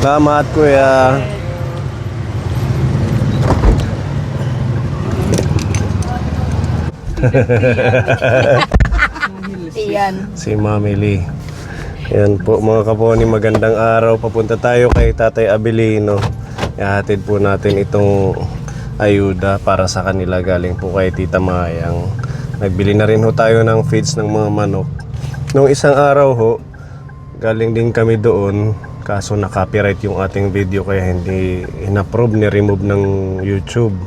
Salamat, kuya. Iyan. Si Mami Lee. Yan po mga kaponi, magandang araw. Papunta tayo kay Tatay Abilino. Ihatid po natin itong ayuda para sa kanila, galing po kay Tita Mayang. Nagbili na rin ho tayo ng feeds ng mga manok. Nung isang araw ho, galing din kami doon. Kaso na-copyright yung ating video kaya hindi in-approve, ni-remove ng YouTube.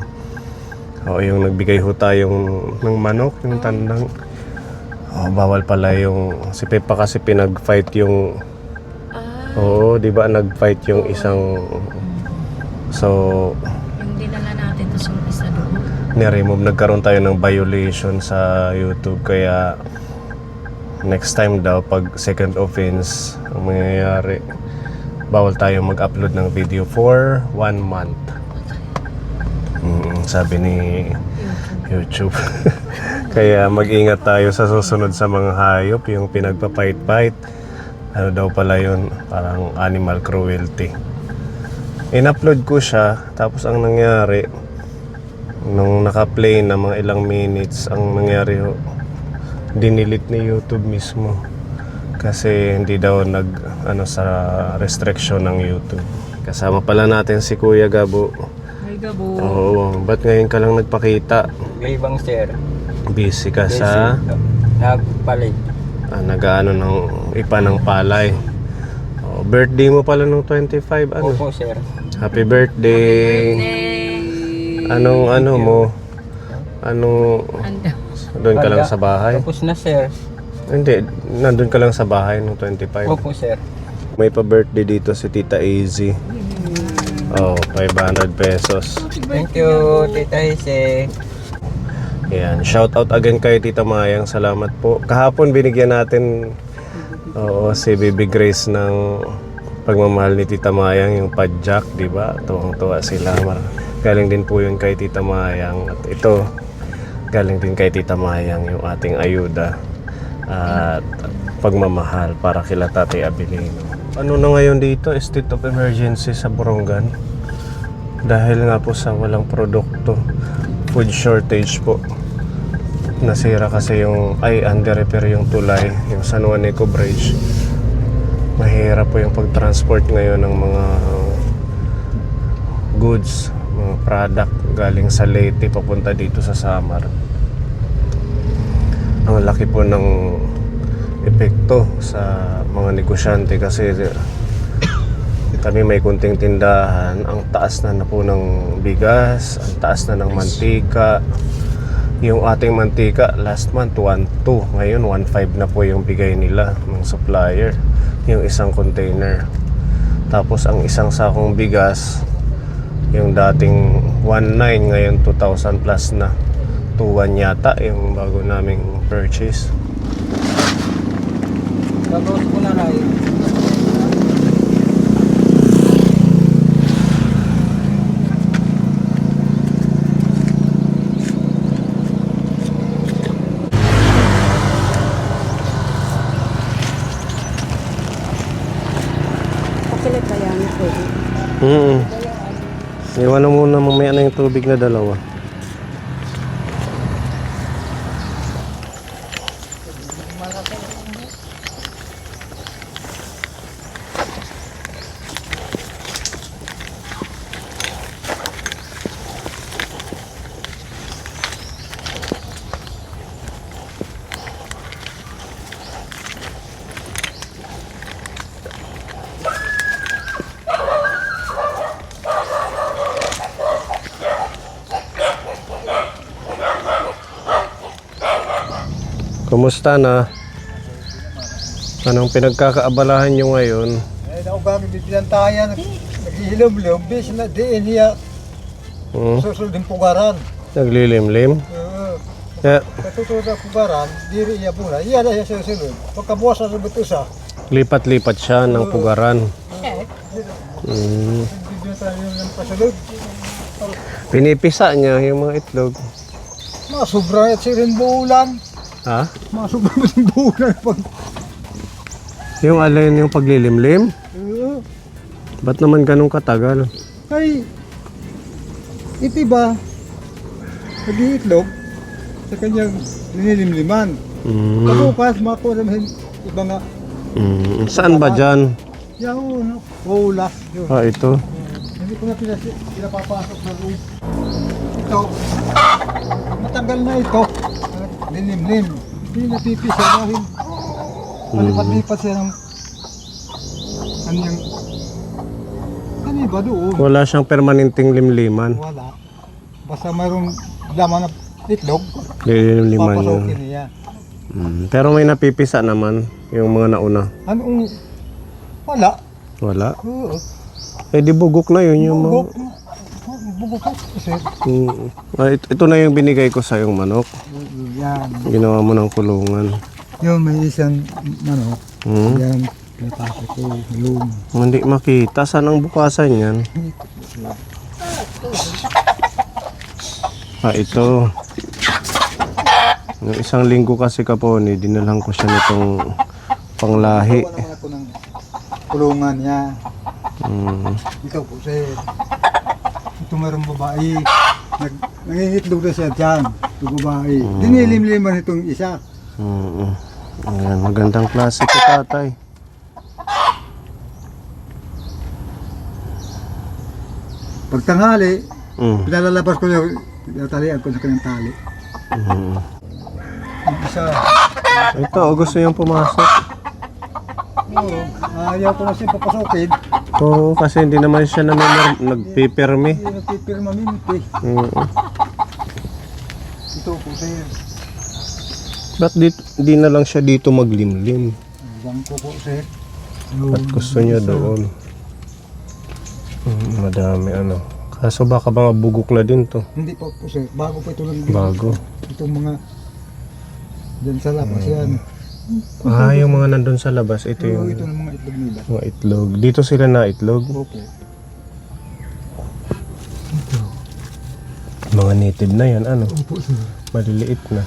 O yung nagbigay ho tayong ng manok, yung tandang. Oh, bawal pala yung si Pepa kasi pinag-fight yung oo, di ba nag-fight yung isang so Yung dinala natin to yung isa doon. ni-remove, nagkaroon tayo ng violation sa YouTube kaya next time daw pag second offense ang mangyayari, bawal tayo mag-upload ng video for 1 month. Sabi ni YouTube. Kaya mag-ingat tayo sa susunod sa mga hayop, yung pinagpa-fight-fight. Ano daw pala yun, parang animal cruelty. In-upload ko siya, tapos ang nangyari, nung naka-play na mga ilang minutes, ang nangyari dinilit ni YouTube mismo. Kasi hindi daw sa restriction ng YouTube. Kasama pala natin si Kuya Gabo. Ay, Gabo. Oo, ba't ngayon ka lang nagpakita? Libang sir. Busy ka sa Nagpalit. nag-ano ng ipa ng palay. Oh, birthday mo pala nung 25 ano? Opo sir. Happy birthday. Anong mo? Anong doon ka lang sa bahay? Tapos na sir. Hindi, nandun ka lang sa bahay nung 25. Opo sir. May pa-birthday dito si Tita Easy. Oh, 500 pesos. Thank you Tita Hise. Yan, shout out again kay Tita Mayang. Salamat po. Kahapon binigyan natin si Baby Grace ng pagmamahal ni Tita Mayang, yung padjak, di ba? Tuwang-tuwa sila. Galing din po yun kay Tita Mayang. At ito, galing din kay Tita Mayang yung ating ayuda at pagmamahal para kila Tatay Abilino. Ano na ngayon dito? State of emergency sa Borongan. Dahil nga po sa walang produkto. Food shortage po. Nasira kasi under repair yung tulay, yung San Juan Eco Bridge. Mahirap po yung pag-transport ngayon ng mga goods, mga product galing sa Leyte papunta dito sa Samar. Ang laki po ng epekto sa mga negosyante kasi kami may kunting tindahan, ang taas na po ng bigas, ang taas na ng mantika. Yung ating mantika last month 1.2, ngayon 1.5 na po yung bigay nila ng supplier, yung isang container. Tapos ang isang sakong bigas, yung dating 1.9 ngayon 2,000 plus na, 2.1 yata yung bago naming purchase. Tapos ko na rin. Pakilit kaya niya pwede. Iwan mo muna mamaya na yung tubig na dalawa. Kumusta na? Anong pinagkakaabalahan nyo ngayon? Ako kami bibigyan tayo, naghihilom-lom, bis na diin niya, susunod din pugaran. Naglilimlim? Yeah. Katutunod ang pugaran, diri iya muna, iya na siya susunod. Pagkabuwasan sa butusa, Lipat-lipat siya ng pugaran. bibigyan tayo ng pasunod. Pinipisa niya yung mga itlog. Masubra at sirin buulan. Ha? Masubra at buulan. Yung alin yung paglilimlim? Ba't naman ganun katagal? Ay, ito ba? Nag-iitlog sa kanyang nililimliman. Kabukas, makuha naman iba nga. Saan ba dyan? Yan, ulas. Yun. Ah, ito. Hindi ko na pinapapasok sa room. Ito, matagal na ito. Nilimlim. Hindi napipisa dahil palipat-lipat siya ng kanyang ba doon? Wala siyang permanenteng limliman. Wala. Basta mayroong laman na itlog, Lilimliman yun. papasokin niya. Pero may napipisa naman yung mga nauna. Anong wala? Wala. Oo. Eh di bugok na yun yung mga... Bugok. Bugok po, sir. Ito na yung binigay ko sa yung manok. Yan. Ginawa mo ng kulungan. Yung may isang manok. Hmm? Yan. May pasok ko. Lum. Hindi makita. Saan ang bukasan yan? Ah, ito. Yung isang linggo kasi kaponi, dinalang ko siya nitong panglahi. Gawa naman ako ng kulungan niya. Ito po, sir. Ito mayroong babae. Nangingitlog na siya dyan. Ito babae. Dinilimliman itong isa. Ayan, magandang klase ko, tatay. Pag tanghali, pinalalabas ko yung talian ko sa kanyang tali. Yung isa, Ito, gusto niyang pumasok. oo, ayaw ko na siya papasokin. Oo, kasi hindi naman siya nagpipirmi. Hindi nagpipirma minute. Ito po, sir. Ba't di na lang siya dito maglimlim? Ibang ko po, sir. At gusto niya doon. Madami ano. Kaso baka mga bugok na din to. Hindi po po, sir. Bago po ito lang. Bago. Itong mga dyan sa labas yan. Ah, yung mga nandun sa labas. Ito Ito yung ng mga itlog nila. mga itlog. Dito sila na itlog. Opo. Mga native na yan. Ano? Opo, sir. Maliliit na.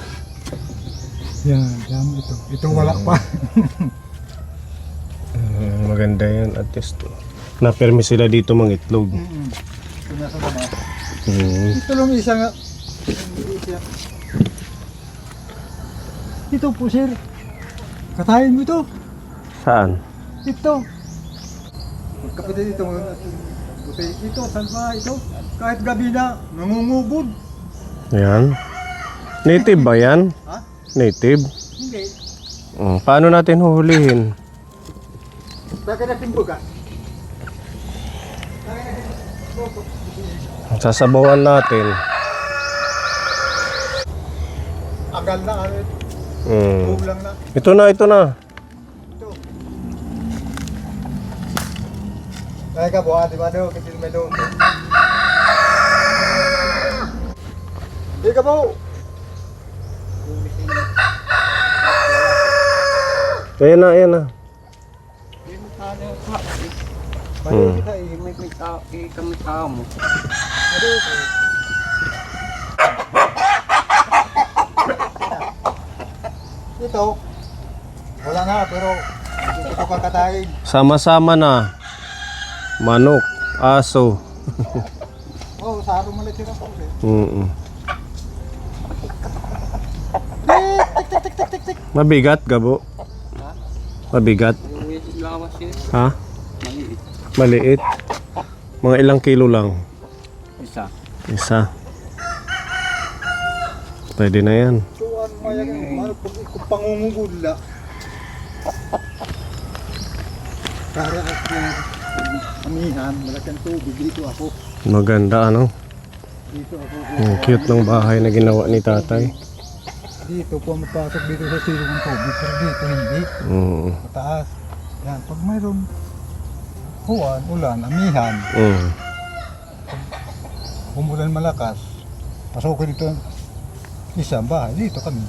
Yan, yan ito. Ito wala pa. Maganda yan. At least na-permi sila dito mga itlog. Ito nasa labas. Ito lang isa nga. Ito po, sir. Katayin mo ito. Saan? Ito. Magkapatid ito. Ito, salba ito. Kahit gabi na, nangungubod. Yan. Native ba yan? Ha? Native? Hindi. Paano natin huhulihin? Baka natin buka. Sasabawan natin. Agal na, ano. Kulang na. Ito na, ito na. Ito. Kaya ka po, di ba daw? Kasi may doon. Di ka po. Ayan na, ayan na. Balik kita Kami tao mo. Ito. Wala na, pero ito kakatayin. Sama-sama na. Manok, aso. Oh, saro mo na sila po. Mabigat, Gabo? Mabigat? Lawas yun. Ha? Maliit. Maliit? Mga ilang kilo lang? Isa. Isa. Pwede na yan. Tuwan mo yan, kung pangungugula. Para at amihan, malaking tubig. Dito ako. Maganda, ano? Dito ako. Ang cute ng bahay na ginawa ni tatay. Dito po mapasok dito sa silo ng tubig. Pero dito hindi. Mataas. Yan, pag mayroong huwan, ulan, amihan, umulan malakas, pasukin dito isang bahay. Dito kami.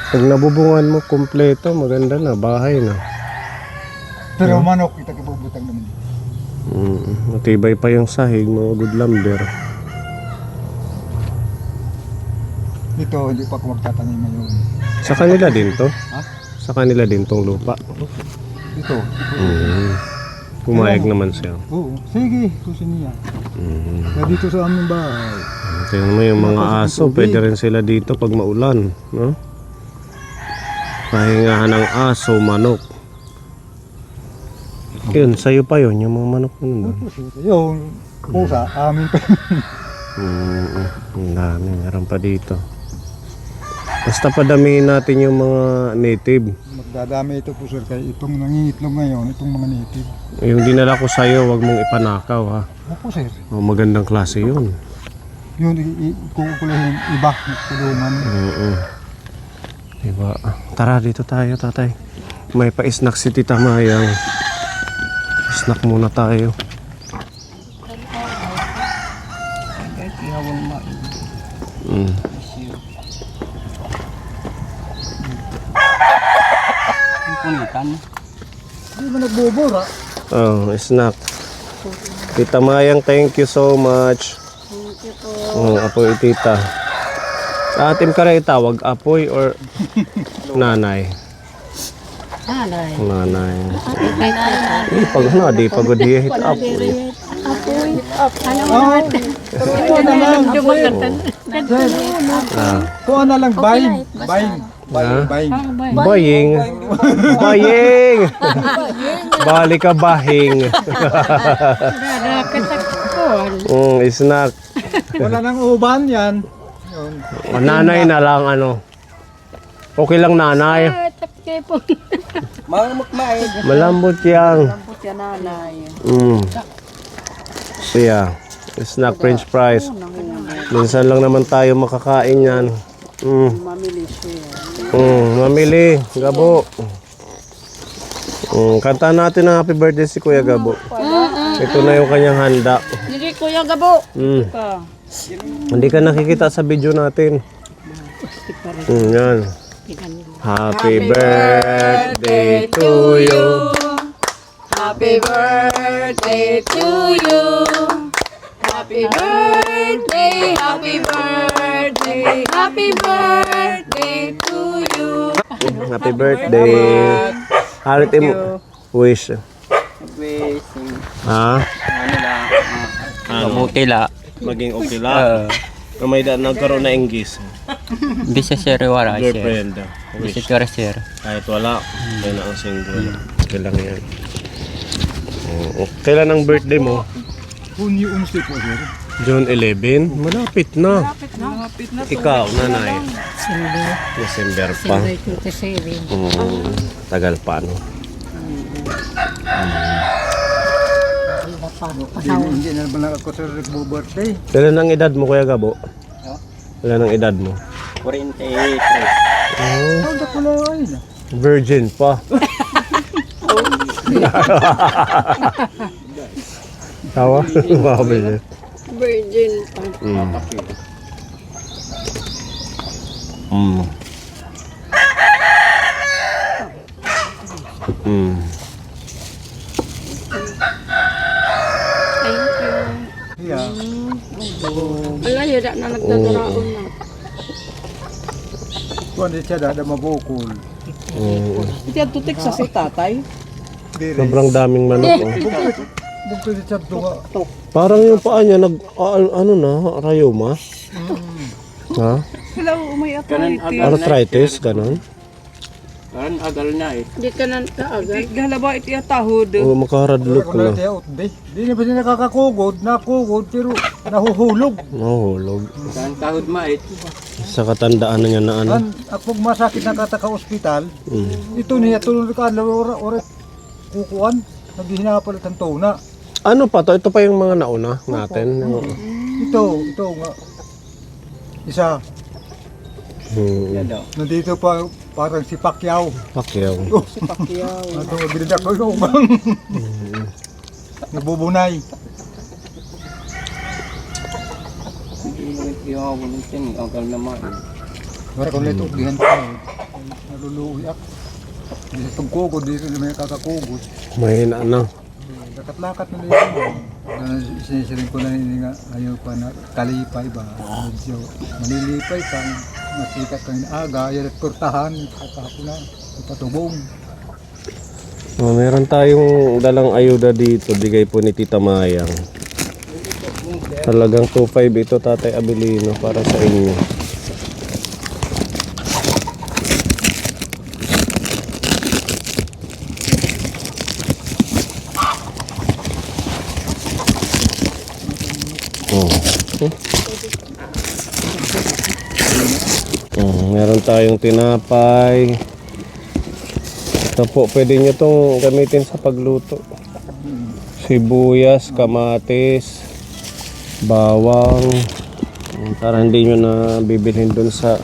Pag nabubungan mo kompleto, maganda na, bahay na. Pero manok, itakipubutang naman dito. Matibay pa yung sahig, mga good lumber. Dito, hindi pa ako magtatanim ngayon. Sa kanila din to? Ha? Sa kanila din tong lupa. Dito. Pumayag naman siya. Oo, sige, gusto niya. Kaya dito sa aming bahay. Tingnan mo yung mga aso, pwede rin sila dito pag maulan, no? Pahingahan ng aso, manok. Yun, sa'yo pa yun, yung mga manok mo nun. Yung pusa, amin pa. Ang dami, meron pa dito. Basta padamihin natin yung mga native. Magdadami ito po sir, kaya itong nangingitlog ngayon, itong mga native. Yung dinala ko sa'yo, wag mong ipanakaw ha. Opo sir, Oh, magandang klase yun. yun kukulahin iba, kulungan. Oo. Diba? Tara, dito tayo, tatay. May pa-snack si Tita Mayang. Snack muna tayo. Kahit ihawang main. Mm. Ang punitan. Hindi mo nagbubura. Oh, snack. Tita Mayang, thank you so much. Thank you po. Apoy, tita. Sa atin ka rin itawag, apoy or nanay? Nanay. Nanay. Nanay. Pag na, di pagod hihit apoy. Apoy. Ano mo naman? Kuha na lang. Ah. Kuha na lang, bayin. Bayin. Bayin. Baying. Baying. Bali ka bahing. Snack. Wala nang uban yan. Yun. Nanay na lang ano. Okay lang nanay. Mga makmain. Malambot yan. Puti nanay. Siya. Snack french fries. Minsan lang naman tayo makakain yan. Mamili siya. Mamili. Gabo. Kanta natin ng happy birthday si Kuya Gabo. Ito na yung kanyang handa. Hindi Kuya Gabo. Hindi ka nakikita sa video natin. Yan. Happy birthday to you. Happy birthday to you. Happy birthday, happy birthday, happy birthday to you. Happy birthday. Halit mo. Wish. Wishing. Ha? Ano lang. Mabuti la. Maging okay lang. May nagkaroon na enggis. Bisa sir wala sir. Girlfriend. Bisa Wish. sir. Kahit wala. Kaya na ang single. Okay lang yan. Kailan ang birthday mo? Hunyo 11 po sir. June 11? Malapit na. Ikaw, nanay. December pa. Tagal pa, no? Hindi na naman ako sir nagbo-birthday. Kailan ang edad mo, Kuya Gabo? Kailan ang edad mo? 43. Oh, dakula ay. Virgin pa. Tawa? Mabili. Virgin pa. Thank you. Yeah. Wala yun na nagdadaraon na. Kuan di siya da mabukol. Iti ang tutik sa si tatay. Sobrang daming manok. Oh. Bukod di siya tunga. Parang yung paa niya, ano na, rayuma? Ha? Sila may arthritis. Arthritis, ganun? Karon agal na eh. Hindi ka na kaagad. Galaba iti atahod. O, makaradlook Wala na. siya utdi. Di na ba siya nakakugod pero nahuhulog. Mahulog. Kan tahod mait. Sa katandaan na niya na ano. Ako masakit na kata ka ospital. Ito niya tulong ka ora kukuan. Naghihinapalit ang tuna. Ano pa to? Ito pa yung mga nauna natin. Ito nga. Isa. Yan daw. Nandito pa parang si Pacquiao. Pacquiao. Si Pacquiao. Ito, binida ko yung umang. Nabubunay. Hindi ako buntin. Agal na mait. Wala kong lito, dihan ko. Naluluhi ako. Di sa pagkugod, di sa may kakakugod. Mahina na. Lakat-lakat na lito. Sinisirin ko na hindi nga ayaw pa na kalipay ba. Medyo malilipay ka. Masikat ka ng aga, ayaw at kurtahan. Kakapon na, patubong. Meron tayong dalang ayuda dito, bigay po ni Tita Mayang. Talagang 2.5 ito, Tatay Abilino, para sa inyo. Meron tayong tinapay. Ito po, pwede nyo itong gamitin sa pagluto. Sibuyas, kamatis, bawang. Para hindi nyo na bibilhin dun sa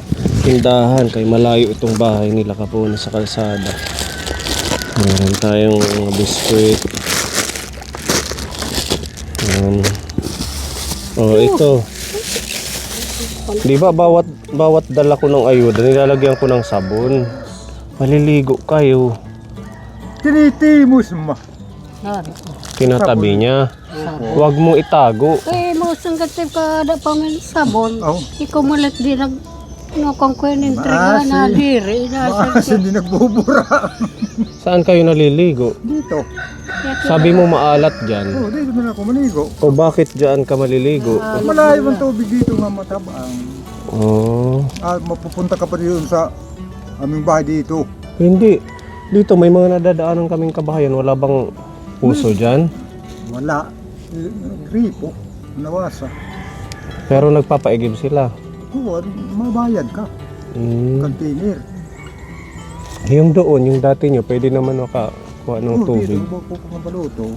tindahan. Kaya malayo itong bahay nila Kapuna sa kalsada. Meron tayong biskuit. Oh, ito. Di ba bawat dala ko ng ayuda, nilalagyan ko ng sabon. Maliligo kayo. Tinitimos mo. Tinatabi niya. Huwag mo itago. Eh, mo sanggatip ka da pamil sabon. Oh. Ikaw malit di nag nukang ko yung intriga na diri. Maasin hindi nagbubura. Saan kayo naliligo? Dito. Sabi mo maalat dyan. Oh, dito na ako maligo. O bakit dyan ka maliligo? Malayo ang tubig dito nga matabang. Oh, Mapupunta ka pa dito sa aming bahay dito. hindi. Dito may mga nadadaanan kaming kabahayan. Wala bang puso dyan? Wala. Gripo. Nawasa. Pero nagpapaigib sila. Oo, mabayad ka. Container. Yung doon, yung dati nyo, pwede naman makakuha ng tubig. Dito, kung mabaluto,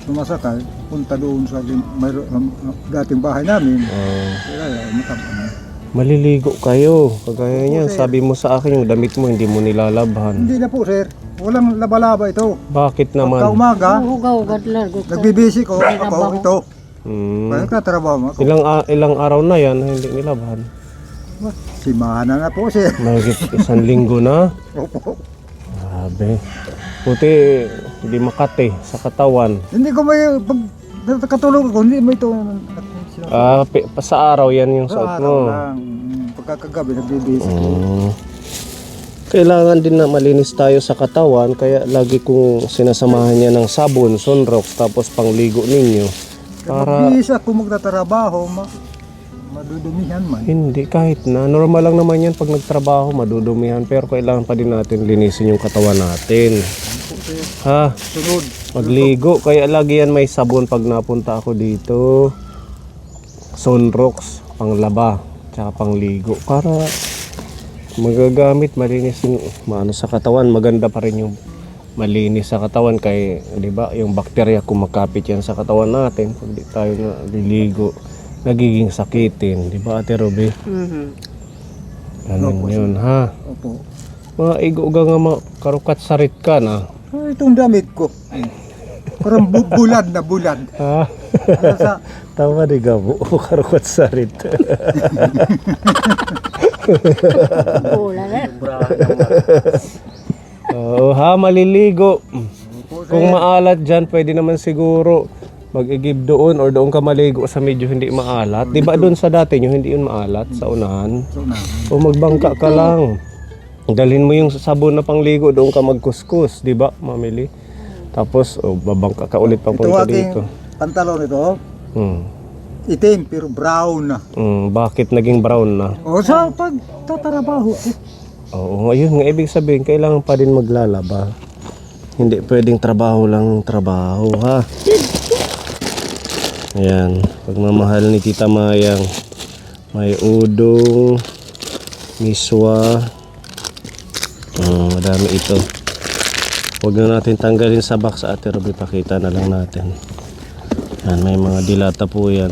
sumasakay, punta doon sa dating bahay namin. Kaya matabang. Maliligo kayo. Kagaya niyan, sabi mo sa akin yung damit mo hindi mo nilalabhan. Hindi na po, sir. Walang laba-laba ito. Bakit Pagka naman? umaga, Hugaw-hugad lang. nagbibisi ko, ako ito. Kaya nagtatrabaho mo ako. Ilang araw na yan na hindi nilabhan. Simana na po, sir. Mahigit 1 linggo na. Opo. Grabe. Buti hindi makati sa katawan. Hindi ko may, pag katulog ako, hindi mo ito. Sa araw yan yung suot Sa mo. araw lang. Pagkakagabi, nagbibisi ko. Kailangan din na malinis tayo sa katawan, kaya lagi kong sinasamahan niya ng sabon, sunrox, tapos pangligo ninyo. Para Magbibisi ako magtatrabaho, madudumihan man. hindi, kahit na normal lang naman yan pag nagtrabaho, madudumihan, pero kailangan pa din natin linisin yung katawan natin. Ha? Sunod. Magligo, kaya lagi yan may sabon pag napunta ako dito. Sunrox, panglaba, tsaka pangligo. Para magagamit, malinis yung maano sa katawan. Maganda pa rin yung malinis sa katawan. Kaya, di ba, yung bakterya kumakapit yan sa katawan natin. Pag di tayo naliligo, nagiging sakitin. Di ba, Ate Ruby? Ganun yun, ha? Opo. Mga igo-uga nga karukat sarit ka na. Itong damit ko. Parang bulad na bulad. Ha? Ano sa Tama di gabo, karukat sarit. Bola na. Oo, ha, maliligo. Kung maalat dyan, pwede naman siguro mag-igib doon or doon ka maligo sa medyo hindi maalat. Di ba doon sa dati nyo, hindi yun maalat sa unahan? O magbangka ka lang. Dalhin mo yung sabon na pangligo, doon ka magkuskus, di ba, mamili? Tapos, babangka ka ulit ito papunta aking dito. pantalon ito. Hmm. Itim pero brown na. Bakit naging brown na? O sa pagtatrabaho ko. Oo, ayun nga ibig sabihin, kailangan pa din maglalaba. Hindi pwedeng trabaho lang trabaho, ha? Ayan, pagmamahal ni Tita Mayang. May udong, miswa. Madami ito. Huwag na natin tanggalin sa box, Ate Ruby, pakita na lang natin. Yan, may mga dilata po yan.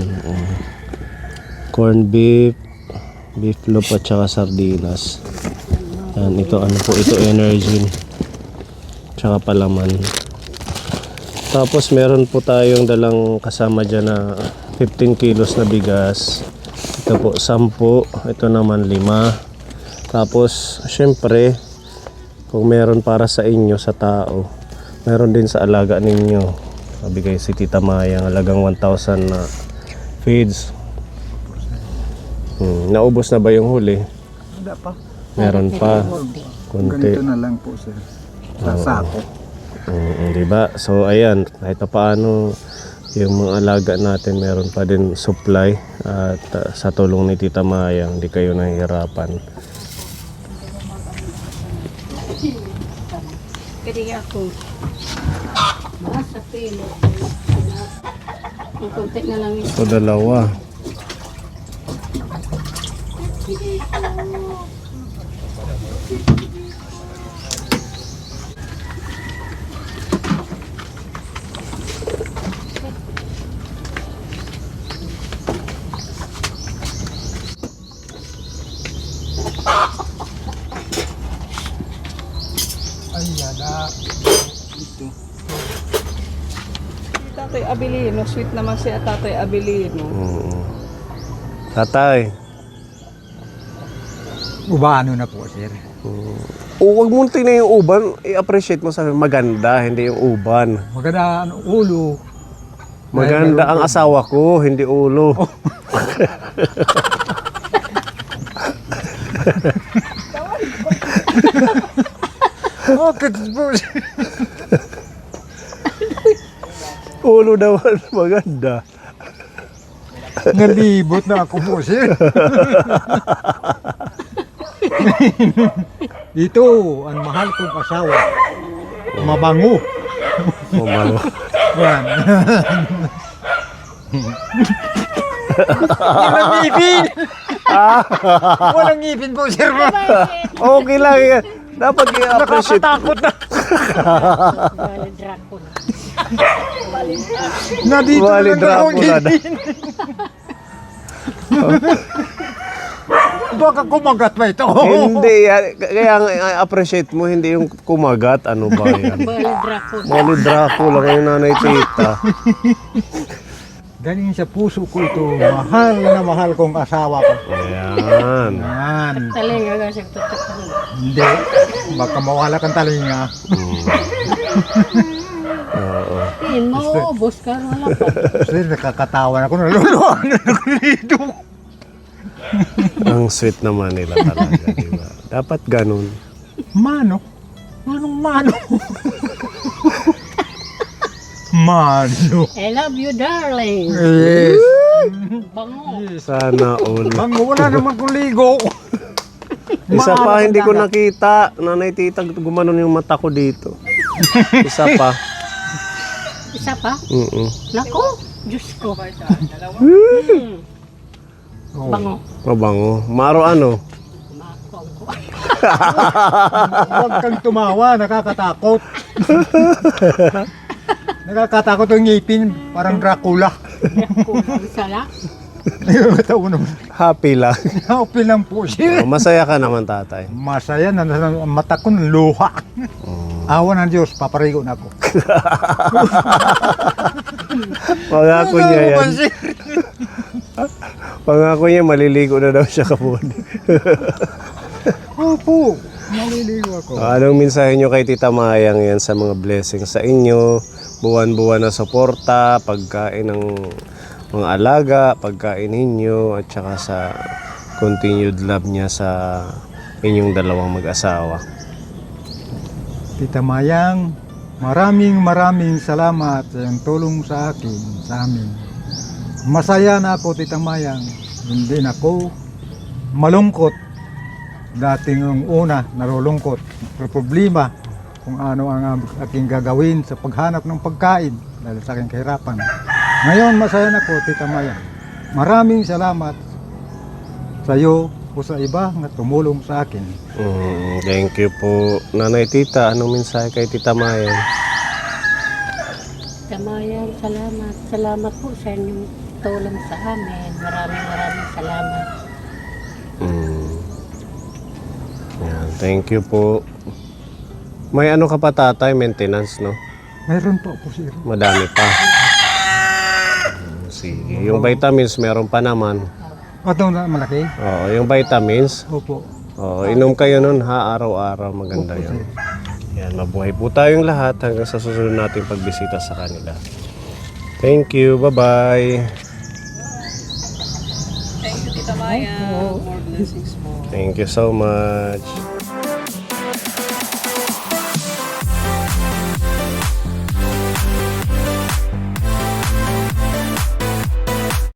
Corn beef, beef loaf at saka sardinas. Yan, ito ano po, ito energy. Tsaka palaman. Tapos meron po tayong dalang kasama dyan na 15 kilos na bigas. Ito po 10, ito naman 5. Tapos syempre, kung meron para sa inyo sa tao, meron din sa alaga ninyo. Nabigay si Tita Mayang alagang 1,000 na feeds. Naubos na ba yung huli? Wala pa. Meron pa. Kunti. Ganito na lang po, sir. Sa sako. Diba? So ayan, kahit pa paano yung mga alaga natin meron pa din supply at sa tulong ni Tita Mayang hindi kayo nahihirapan. Kaya ako. Sa pilo. Ang konti na lang ito. So dalawa. Ay, yada. Ito. Tatay Abilino, sweet naman siya Tatay Abilino. Tatay. Ubano na po, sir. Huwag mo tingnan yung uban, i-appreciate mo sa maganda, hindi yung uban. Maganda ang ulo. Maganda ang asawa ko, hindi ulo. Bakit po, sir? Ulo daw maganda. Nalibot na ako po, sir. Ito, ang mahal kong asawa. Mabango. Umano. Yan. Walang ngipin! Walang ngipin po, sir. Okay lang yan. Dapat i-appreciate. Nakakatakot na. Bali Dracula. Na dito Wali lang ako Dracula na. ngipin. Baka kumagat ba ito? Hindi yan. Kaya ang appreciate mo, hindi yung kumagat. Ano ba yan? Bali Dracula. Mali Dracula ngayon nanay tita. Galing sa puso ko ito. Mahal na mahal kong asawa ko. Ayan. Yan. Talinga nga siya tutok. Hindi. Baka mawala kang talinga. Oo. Tiin mo, ubos ka. Wala pa. Sir, nakakatawa na ako. Naluluhan na ako dito. Ang sweet naman nila talaga, diba? Dapat ganun. Mano? Anong mano? Mano. I love you, darling. Yes. Bango. Sana all. Bang wala naman kong ligo. Isa Maano pa, hindi ko dagat. nakita. Nanay tita, gumanon yung mata ko dito. Isa pa. Isa pa? Nako, Diyos ko. Oh. Bango. Mabango. Maro ano? Makong ko. Huwag kang tumawa, nakakatakot. Nakakatakot yung ngipin, parang Dracula. Kung sala. Taon naman. Happy lang. Happy lang po siya. Masaya ka naman, tatay. Masaya na ang mata ko ng luha. Awa ng Diyos, paparigo na ako. Pangako niya yan. Pangako niya, maliligo na daw siya kapon. Opo, maliligo ako. Anong mensahe niyo kay Tita Mayang yan sa mga blessings sa inyo? Buwan-buwan na suporta, pagkain ng mga alaga, pagkain ninyo, at saka sa continued love niya sa inyong dalawang mag-asawa. Tita Mayang, maraming salamat sa iyong tulong sa akin, sa amin. Masaya na ako, Tita Mayang. Hindi na ako malungkot. Dating yung una, narulungkot. Problema kung ano ang aking gagawin sa paghanap ng pagkain dahil sa aking kahirapan. Ngayon, masaya na ako, Tita Mayang. Maraming salamat sa iyo o sa iba na tumulong sa akin. Thank you po. Nanay Tita, anong mensahe kay Tita Mayang? Tamayan, salamat. Salamat po sa inyong tulong sa amin. Maraming salamat. Yan, thank you po. May ano ka pa, tatay? Maintenance, no? Mayroon po po, sir. Madami pa. Sige. Yung vitamins, meron pa naman. Ito na malaki? Oo, yung vitamins. Opo. Oo, inom kayo nun ha, araw-araw. Maganda Opo, yun. sir. Yan, mabuhay po tayong lahat hanggang sa susunod nating pagbisita sa kanila. Thank you. Bye-bye. Thank you, Tita Maya. More blessings po. Thank you so much.